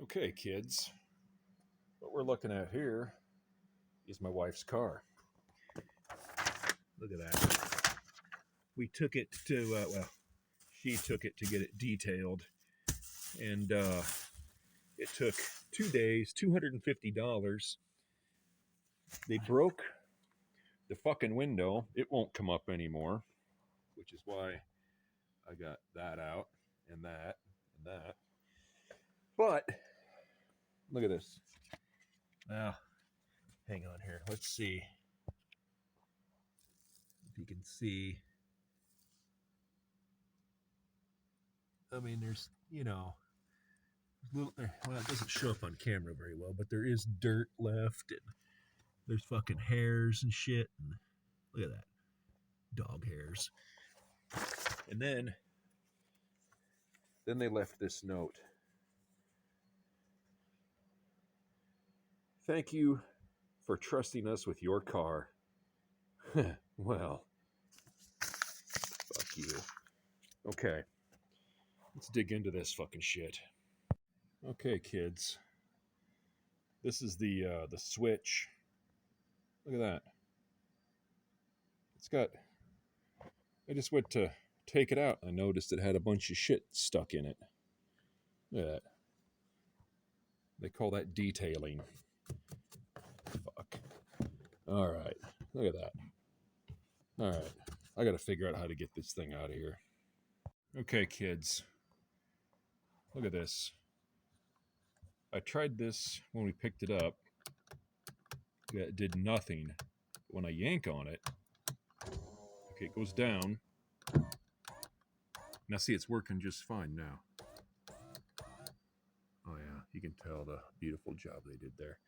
Okay, kids, what we're looking at here is my wife's car. Look at that. We took it to, she took it to get it detailed, and it took 2 days, $250. They broke the fucking window. It won't come up anymore, which is why I got that out, and that, and that. But, look at this. Now, hang on here. Let's see if you can see. I mean, there's, little, well, it doesn't show up on camera very well, but there is dirt left, and there's fucking hairs and shit. And look at that, dog hairs. And then they left this note. Thank you for trusting us with your car. Well, fuck you. Okay, let's dig into this fucking shit. Okay, kids. This is the switch. Look at that. It's got, I just went to take it out. I noticed it had a bunch of shit stuck in it. Look at that. They call that detailing. Fuck. All right. Look at that. All right. I got to figure out how to get this thing out of here. Okay, kids. Look at this. I tried this when we picked it up. It did nothing. When I yank on it, okay, it goes down. Now see, it's working just fine now. Oh yeah, you can tell the beautiful job they did there.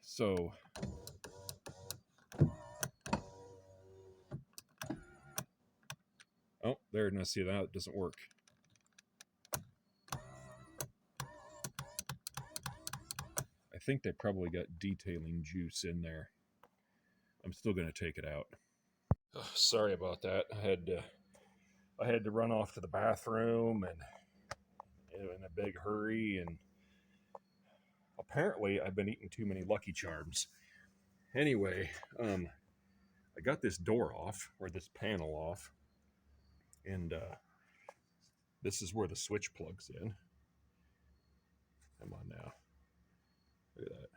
So, oh, there, now see that, it doesn't work. I think they probably got detailing juice in there. I'm still going to take it out. Oh, sorry about that. I had to run off to the bathroom and in a big hurry, and apparently I've been eating too many Lucky Charms. Anyway, I got this door off, or this panel off, and this is where the switch plugs in. Come on now. Look at that.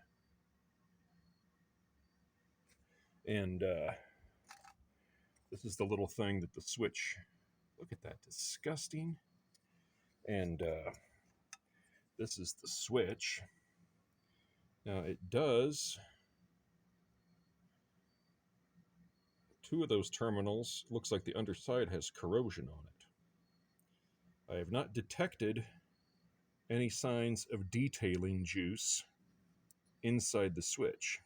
And this is the little thing that the switch, look at that, disgusting. And this is the switch. Now it does, two of those terminals, looks like the underside has corrosion on it. I have not detected any signs of detailing juice inside the switch,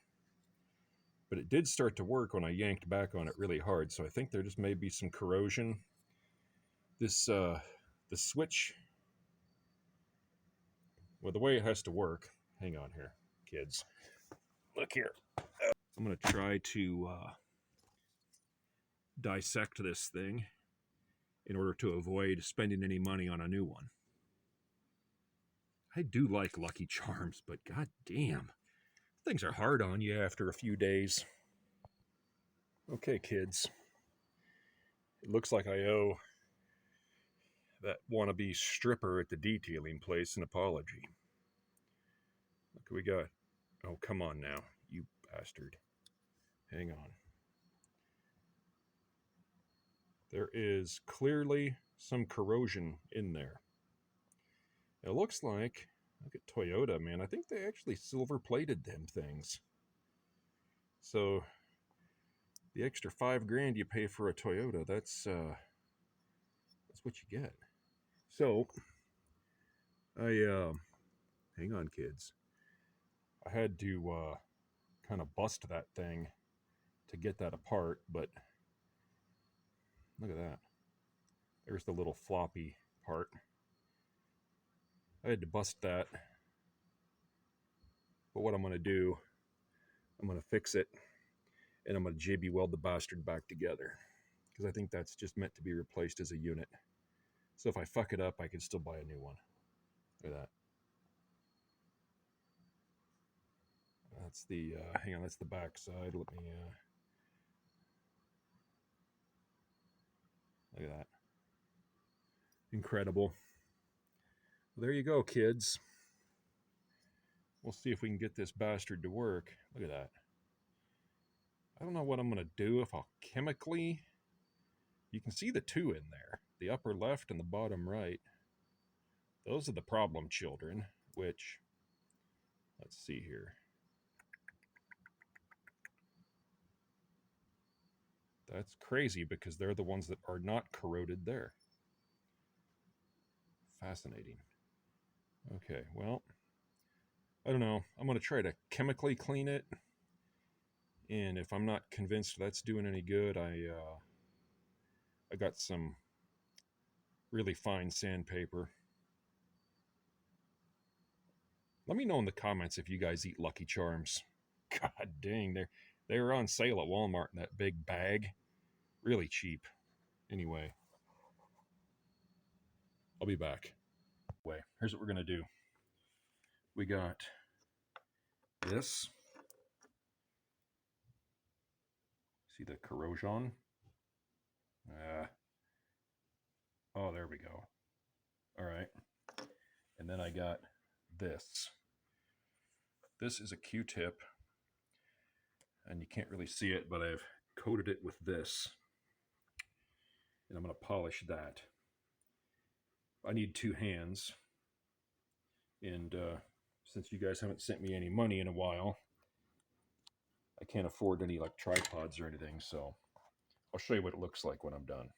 but it did start to work when I yanked back on it really hard, so I think there just may be some corrosion. This the switch, well, the way it has to work, hang on here, kids, look here. I'm going to try to dissect this thing in order to avoid spending any money on a new one. I do like Lucky Charms, but god damn, things are hard on you after a few days. Okay, kids. It looks like I owe that wannabe stripper at the detailing place an apology. Look what we got. Oh, come on now, you bastard. Hang on. There is clearly some corrosion in there. It looks like, look at Toyota, man. I think they actually silver-plated them things. So, the extra $5,000 you pay for a Toyota, that's what you get. So, hang on, kids. I had to kind of bust that thing to get that apart, but look at that. There's the little floppy part. I had to bust that. But what I'm going to do, I'm going to fix it, and I'm going to JB weld the bastard back together, because I think that's just meant to be replaced as a unit. So if I fuck it up, I can still buy a new one. Look at that. That's the, hang on, that's the back side. Let me, look at that. Incredible. Well, there you go, kids. We'll see if we can get this bastard to work. Look at that. I don't know what I'm going to do if I'll chemically... You can see the two in there. The upper left and the bottom right. Those are the problem children, which... Let's see here. That's crazy because they're the ones that are not corroded there. Fascinating. Okay, well, I don't know. I'm going to try to chemically clean it. And if I'm not convinced that's doing any good, I got some really fine sandpaper. Let me know in the comments if you guys eat Lucky Charms. God dang, they were on sale at Walmart in that big bag. Really cheap. Anyway, I'll be back. Here's what we're going to do. We got this. See the corrosion? Oh, there we go. All right. And then I got this. This is a Q-tip. And you can't really see it, but I've coated it with this. And I'm going to polish that. I need 2 hands. And since you guys haven't sent me any money in a while, I can't afford any like tripods or anything, so I'll show you what it looks like when I'm done.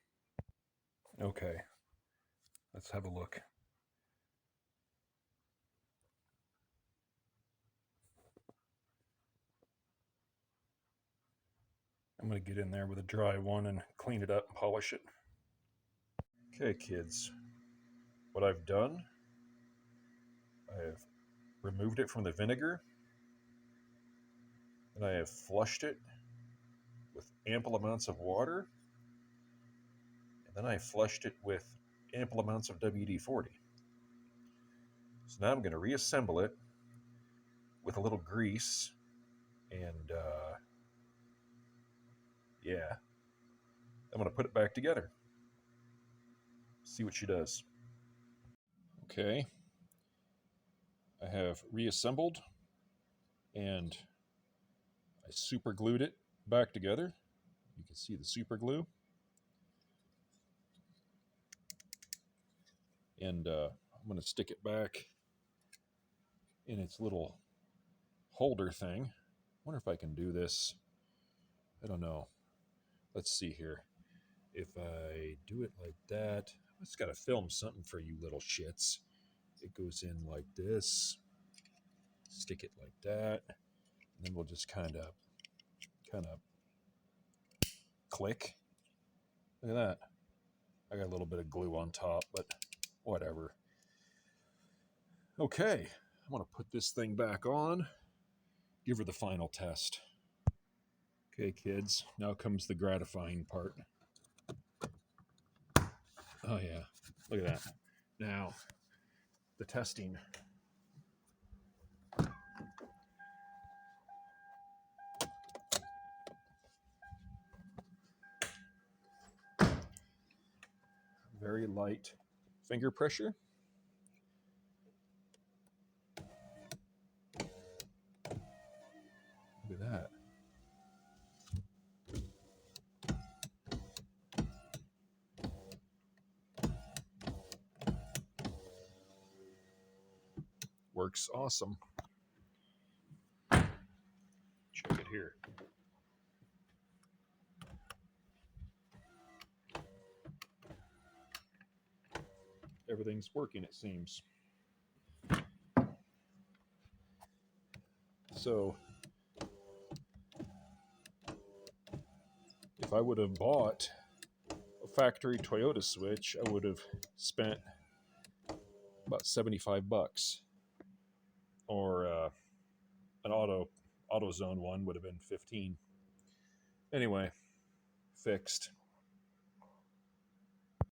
Okay, let's have a look. I'm going to get in there with a dry one and clean it up and polish it. Okay, kids, what I've done, I've removed it from the vinegar, and I have flushed it with ample amounts of water, and then I flushed it with ample amounts of WD-40. So now I'm going to reassemble it with a little grease, and yeah, I'm going to put it back together. See what she does. Okay, I have reassembled, and I super glued it back together. You can see the super glue. And I'm going to stick it back in its little holder thing. I wonder if I can do this. I don't know. Let's see here. If I do it like that, I just got to film something for you little shits. It goes in like this. Stick it like that. And then we'll just kind of click. Look at that. I got a little bit of glue on top, but whatever. Okay, I'm going to put this thing back on. Give her the final test. Okay, kids, now comes the gratifying part. Oh, yeah, look at that. Now, the testing. Very light finger pressure. Look at that. Works awesome. Check it here. Everything's working, it seems. So, if I would have bought a factory Toyota switch, I would have spent about $75. Or an AutoZone one would have been $15. Anyway, fixed.